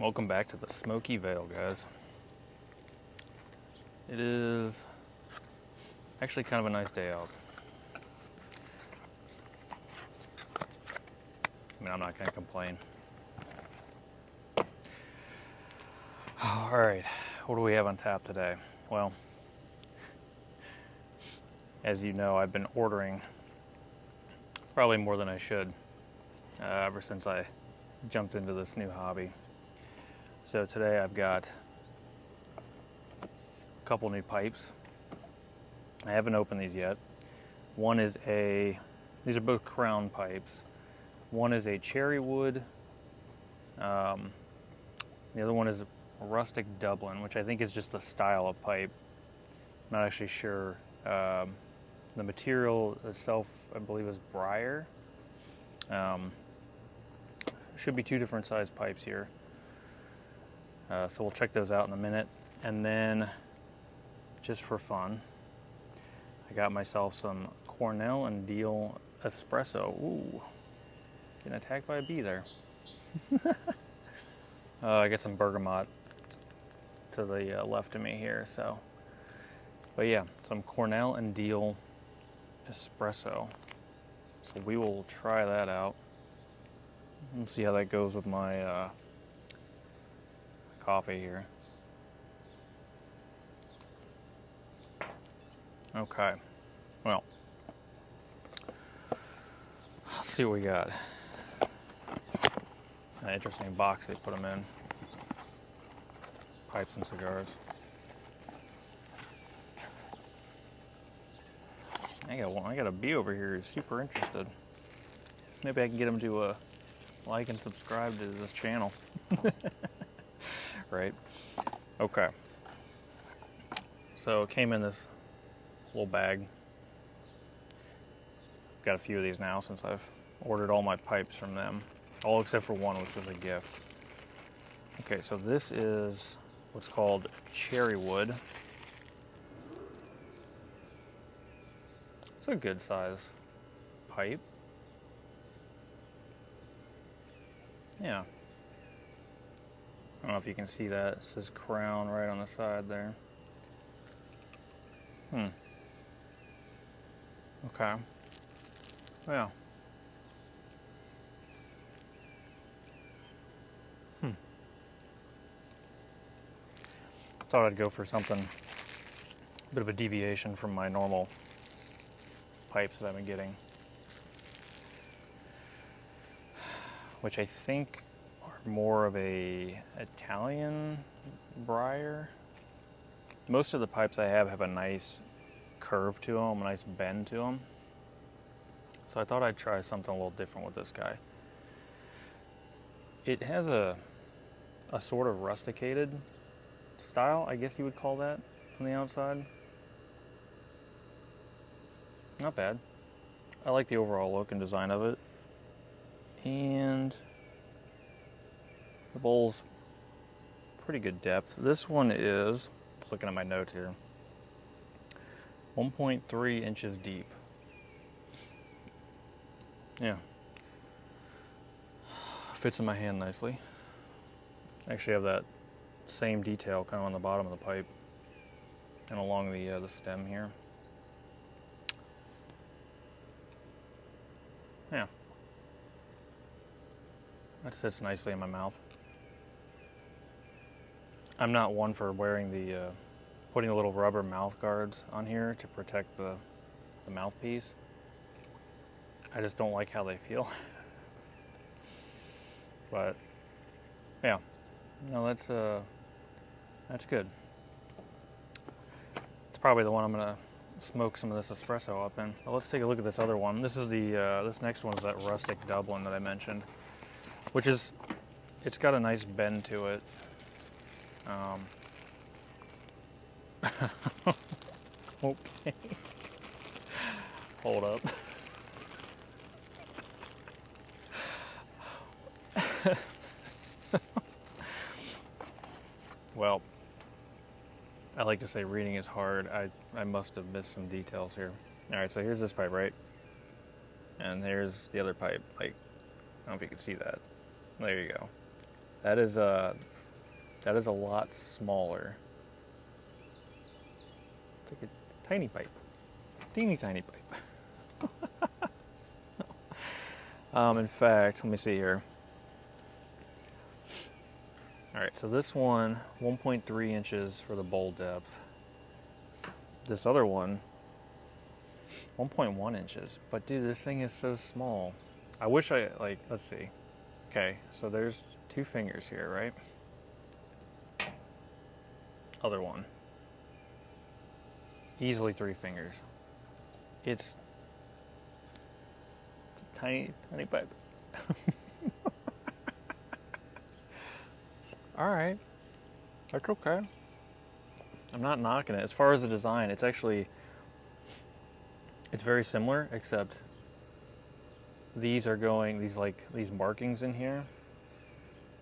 Welcome back to the SmokyVale, guys. It is actually kind of a nice day out. I mean, I'm not going to complain. All right, what do we have on tap today? Well, as you know, I've been ordering probably more than I should ever since I jumped into this new hobby. So today I've got a couple new pipes. I haven't opened these yet. One is these are both crown pipes. One is a cherry wood. The other one is a rustic Dublin, which I think is just a style of pipe. I'm not actually sure. The material itself, I believe, is briar. Should be two different size pipes here. So we'll check those out in a minute. And then, just for fun, I got myself some Cornell Diehl Espresso. Ooh, getting attacked by a bee there. I got some bergamot to the left of me here. But yeah, some Cornell Diehl Espresso. So we will try that out and see how that goes with my coffee here. Okay, well, let's see what we got. An interesting box they put them in. Pipes and cigars. I got a bee over here who's super interested. Maybe I can get him to like and subscribe to this channel. Right? Okay. So it came in this little bag. Got a few of these now since I've ordered all my pipes from them. All except for one, which was a gift. Okay, so this is what's called cherry wood. It's a good size pipe. Yeah. I don't know if you can see that. It says Crown right on the side there. Okay. Yeah. Thought I'd go for something, a bit of a deviation from my normal pipes that I've been getting, which I think are more of a Italian briar. Most of the pipes I have a nice curve to them, a nice bend to them. So I thought I'd try something a little different with this guy. It has a sort of rusticated style, I guess you would call that, on the outside. Not bad. I like the overall look and design of it. And the bowl's pretty good depth. This one is, just looking at my notes here, 1.3 inches deep. Yeah. Fits in my hand nicely. Actually have that same detail kind of on the bottom of the pipe and along the stem here. Yeah. That sits nicely in my mouth. I'm not one for wearing putting the little rubber mouth guards on here to protect the mouthpiece. I just don't like how they feel. But yeah, no, that's good. It's probably the one I'm gonna smoke some of this espresso up in. Well, let's take a look at this other one. This is this next one is that rustic Dublin that I mentioned, which is, it's got a nice bend to it. Okay. Hold up. Well, I like to say reading is hard. I must have missed some details here. All right, so here's this pipe, right? And here's the other pipe. Like, I don't know if you can see that. There you go. That is That is a lot smaller. It's like a tiny pipe. Teeny tiny pipe. In fact, let me see here. All right, so this one, 1.3 inches for the bowl depth. This other one, 1.1 inches. But dude, this thing is so small. I wish I, like, let's see. Okay, so there's 2 fingers here, right? Other one. Easily 3 fingers. It's a tiny, tiny pipe. All right, that's okay. I'm not knocking it. As far as the design, it's actually, it's very similar, except these are going, these markings in here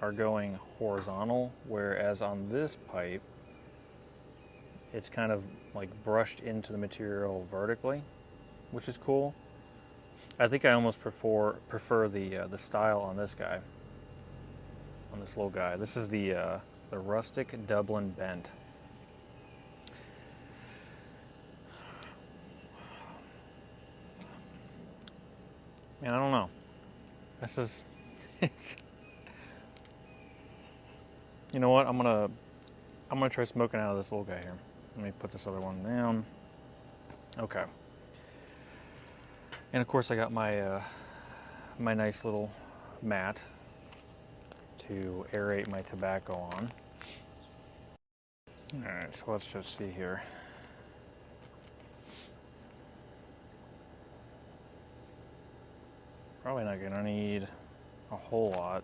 are going horizontal, whereas on this pipe, it's kind of like brushed into the material vertically, which is cool. I think I almost prefer the style on this guy, on this little guy. This is the rustic Dublin bent. Man, I don't know. This is, you know what? I'm gonna try smoking out of this little guy here. Let me put this other one down. Okay. And of course, I got my my nice little mat to aerate my tobacco on. All right, so let's just see here. Probably not gonna need a whole lot.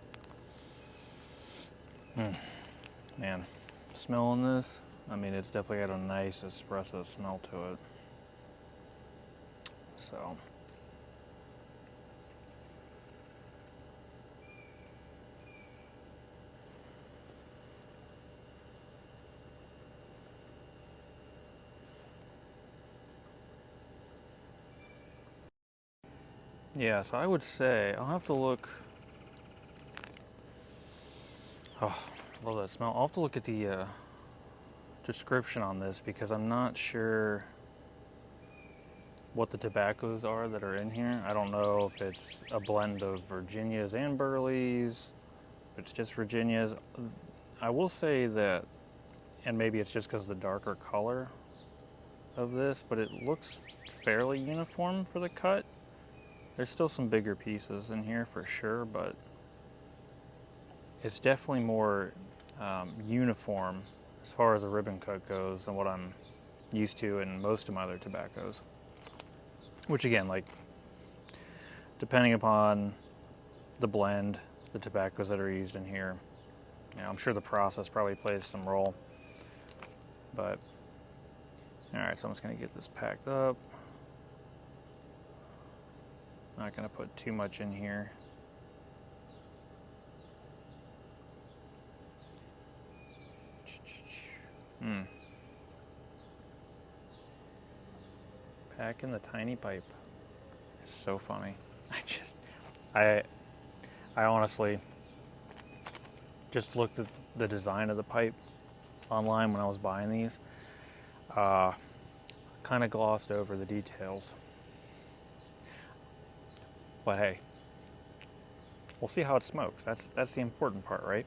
Man, smelling this, I mean, it's definitely got a nice espresso smell to it. So. Yeah, so I would say, I'll have to look. Oh, I love that smell. I'll have to look at the description on this because I'm not sure what the tobaccos are that are in here. I don't know if it's a blend of Virginias and Burleys, if it's just Virginias. I will say that, and maybe it's just because of the darker color of this, but it looks fairly uniform for the cut. There's still some bigger pieces in here for sure, but it's definitely more uniform as far as a ribbon cut goes than what I'm used to in most of my other tobaccos. Which again, like, depending upon the blend, the tobaccos that are used in here, you know, I'm sure the process probably plays some role. But, all right, so I'm just gonna get this packed up. Not gonna put too much in here. Packing the tiny pipe. It's so funny. I honestly just looked at the design of the pipe online when I was buying these. Kind of glossed over the details. But hey, we'll see how it smokes. That's the important part, right?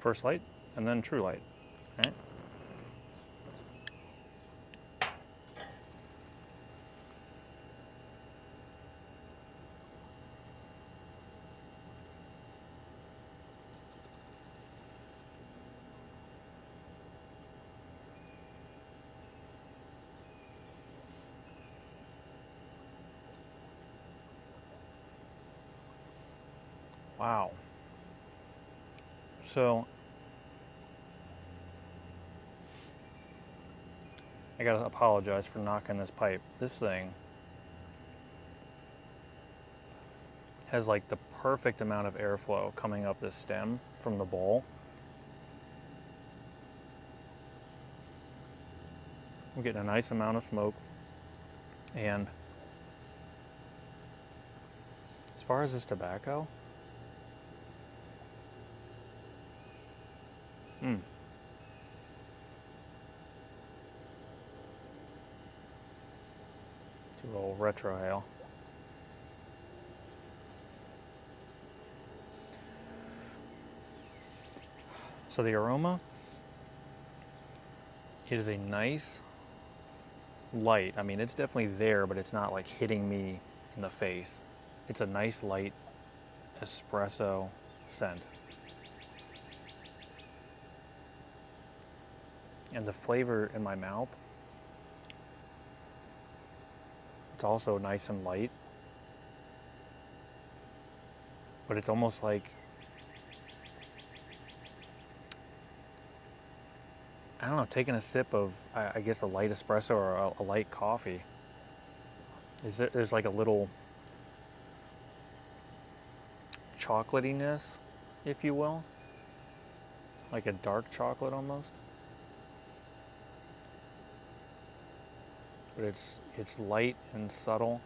First light and then true light, right? Wow. So I gotta apologize for knocking this pipe. This thing has like the perfect amount of airflow coming up this stem from the bowl. I'm getting a nice amount of smoke. And as far as this tobacco, do a little retrohale. So the aroma, it is a nice light. I mean, it's definitely there, but it's not like hitting me in the face. It's a nice light espresso scent. And the flavor in my mouth, it's also nice and light, but it's almost like, I don't know, taking a sip of, I guess, a light espresso or a light coffee. There's like a little chocolatiness, if you will, like a dark chocolate almost. But it's light and subtle.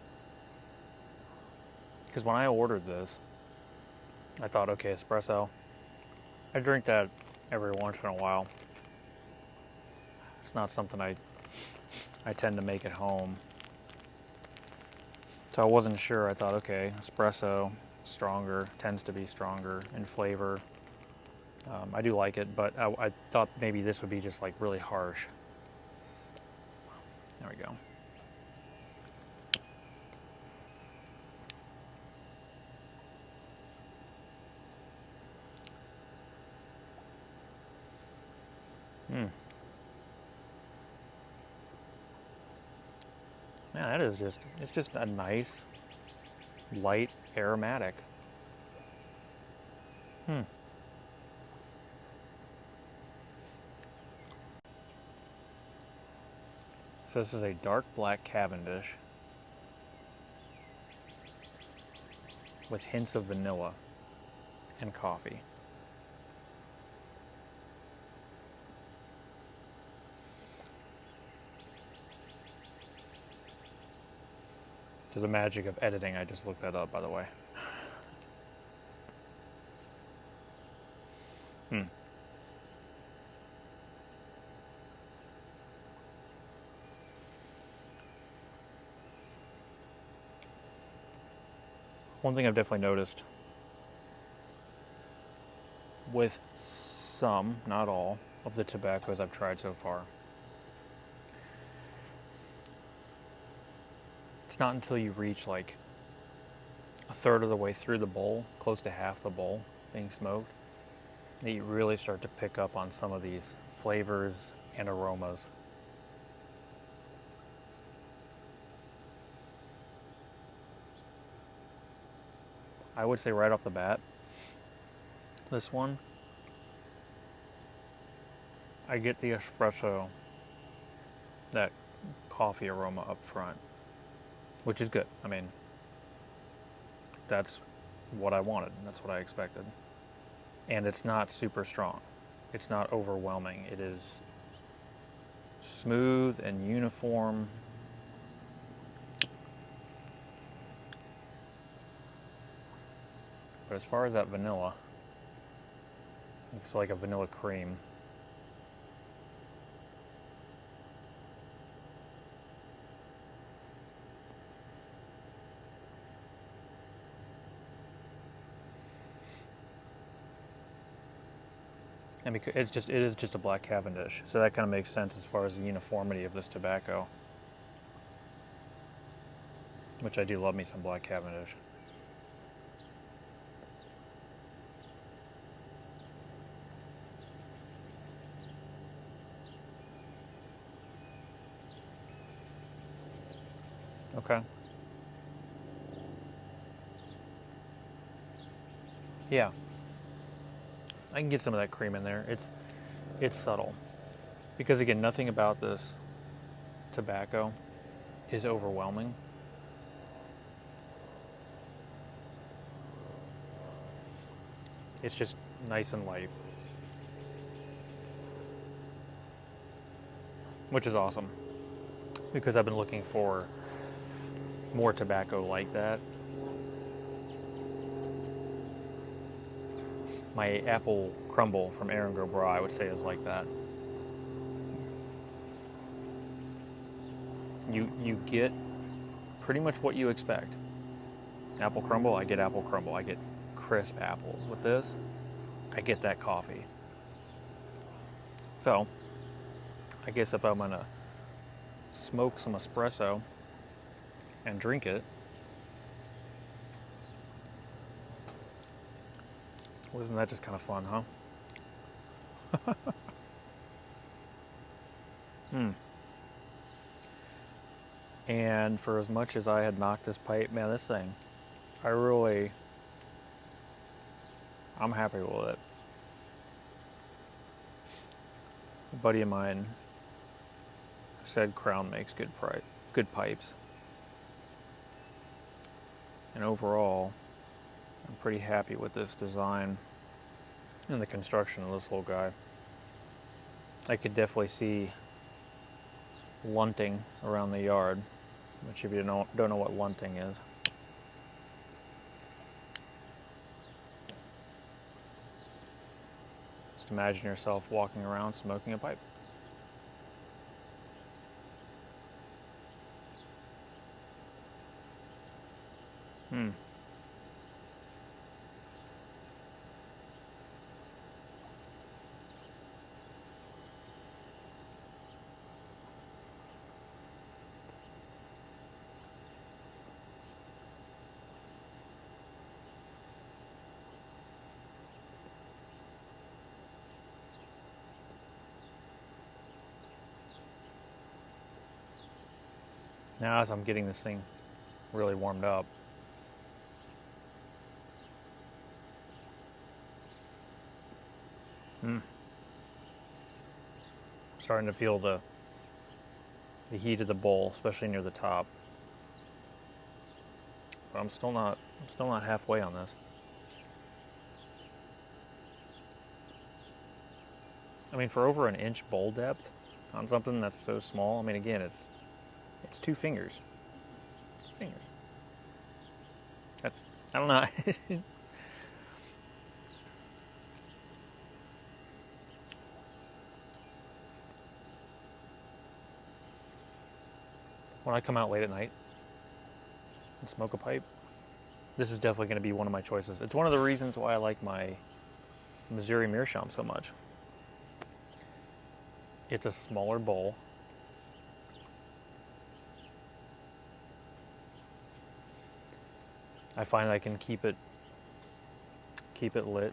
Because when I ordered this, I thought, okay, espresso, I drink that every once in a while. It's not something I tend to make at home. So I wasn't sure. I thought, okay, espresso, stronger, tends to be stronger in flavor. I do like it, but I thought maybe this would be just like really harsh. There we go. Yeah, that is it's just a nice, light, aromatic. So this is a dark black Cavendish with hints of vanilla and coffee. To the magic of editing, I just looked that up, by the way. One thing I've definitely noticed with some, not all, of the tobaccos I've tried so far, it's not until you reach like a third of the way through the bowl, close to half the bowl being smoked, that you really start to pick up on some of these flavors and aromas. I would say right off the bat, this one, I get the espresso, that coffee aroma up front, which is good. I mean, that's what I wanted. That's what I expected. And it's not super strong. It's not overwhelming. It is smooth and uniform. But as far as that vanilla, it's like a vanilla cream. And because it is just a black Cavendish, so that kind of makes sense as far as the uniformity of this tobacco, which I do love me some black Cavendish. Okay. Yeah. I can get some of that cream in there. It's subtle. Because again, nothing about this tobacco is overwhelming. It's just nice and light, which is awesome because I've been looking for more tobacco like that. My apple crumble from Aaron Gobra, I would say, is like that. You get pretty much what you expect. Apple crumble, I get apple crumble. I get crisp apples. With this, I get that coffee. So, I guess if I'm gonna smoke some espresso and drink it, wasn't that just kind of fun, huh? And for as much as I had knocked this pipe, man, this thing, I'm happy with it. A buddy of mine said Crown makes good pipes. And overall, I'm pretty happy with this design and the construction of this little guy. I could definitely see lunting around the yard, which if you don't know what lunting is. Just imagine yourself walking around smoking a pipe. Now as I'm getting this thing really warmed up, I'm starting to feel the heat of the bowl, especially near the top. But I'm still not halfway on this. I mean, for over an inch bowl depth on something that's so small, I mean, again, it's 2 fingers. 2 fingers. That's, I don't know. When I come out late at night and smoke a pipe, this is definitely going to be one of my choices. It's one of the reasons why I like my Missouri Meerschaum so much. It's a smaller bowl. I find I can keep it lit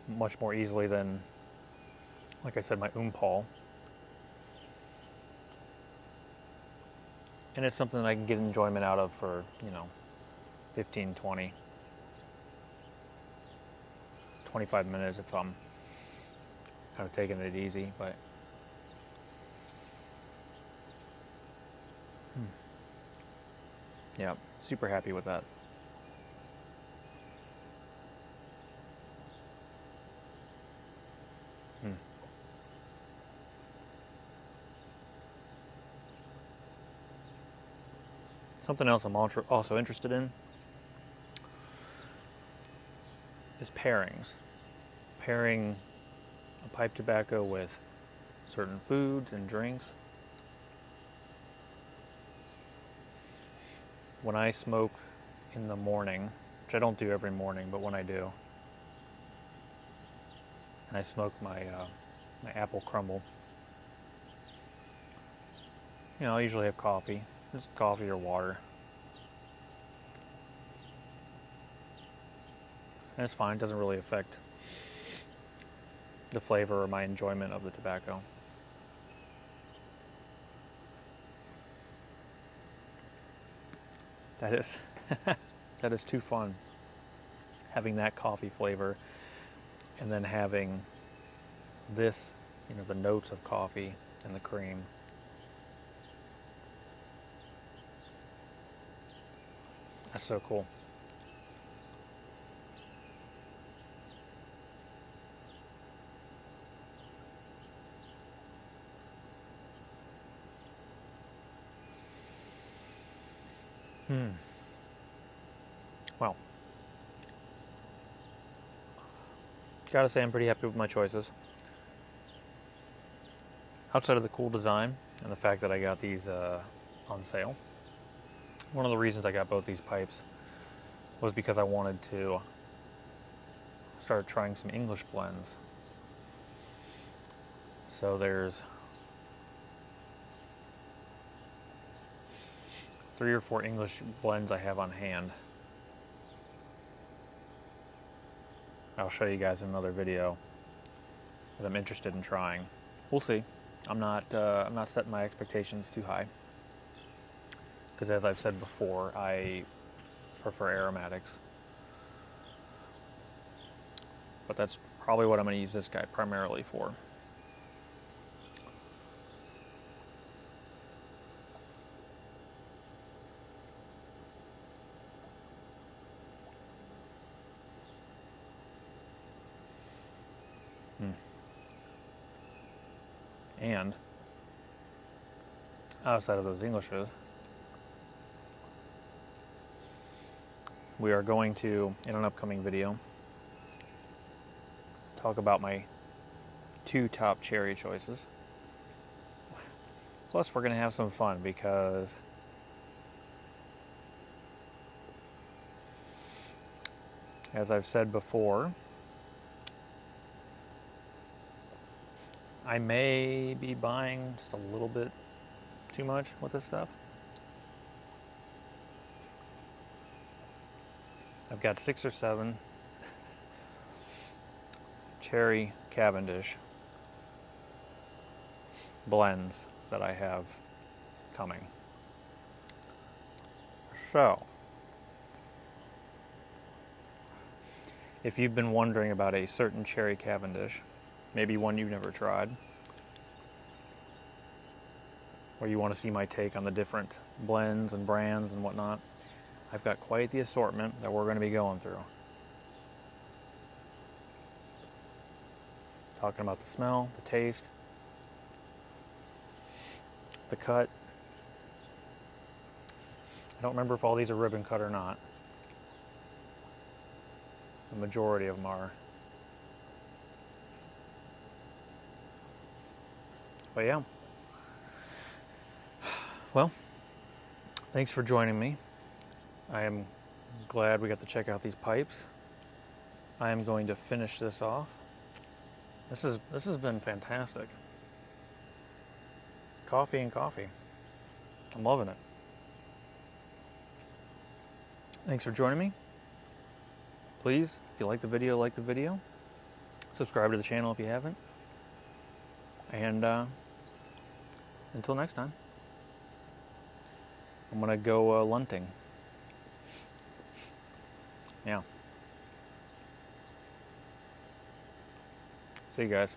much more easily than, like I said, my Paul. And it's something that I can get enjoyment out of for, 15, 20, 25 minutes if I'm kind of taking it easy, but yeah, super happy with that. Something else I'm also interested in is pairings. Pairing a pipe tobacco with certain foods and drinks. When I smoke in the morning, which I don't do every morning, but when I do, and I smoke my apple crumble, I usually have coffee. Just coffee or water. And it's fine, it doesn't really affect the flavor or my enjoyment of the tobacco. That is too fun. Having that coffee flavor and then having this, the notes of coffee and the cream. That's so cool. Well, gotta say I'm pretty happy with my choices. Outside of the cool design and the fact that I got these on sale, one of the reasons I got both these pipes was because I wanted to start trying some English blends. So there's 3 or 4 English blends I have on hand. I'll show you guys in another video that I'm interested in trying. We'll see. I'm not setting my expectations too high, because as I've said before, I prefer aromatics. But that's probably what I'm going to use this guy primarily for. And outside of those Englishes, we are going to, in an upcoming video, talk about my 2 top cherry choices. Plus, we're going to have some fun because as I've said before, I may be buying just a little bit too much with this stuff. I've got 6 or 7 cherry Cavendish blends that I have coming. So, if you've been wondering about a certain cherry Cavendish, maybe one you've never tried, or you want to see my take on the different blends and brands and whatnot, I've got quite the assortment that we're going to be going through. Talking about the smell, the taste, the cut. I don't remember if all these are ribbon cut or not. The majority of them are. But yeah. Well, thanks for joining me. I am glad we got to check out these pipes. I am going to finish this off. This has been fantastic. Coffee and coffee. I'm loving it. Thanks for joining me. Please, if you like the video, subscribe to the channel if you haven't. And until next time, I'm gonna go lunting. Yeah. See you guys.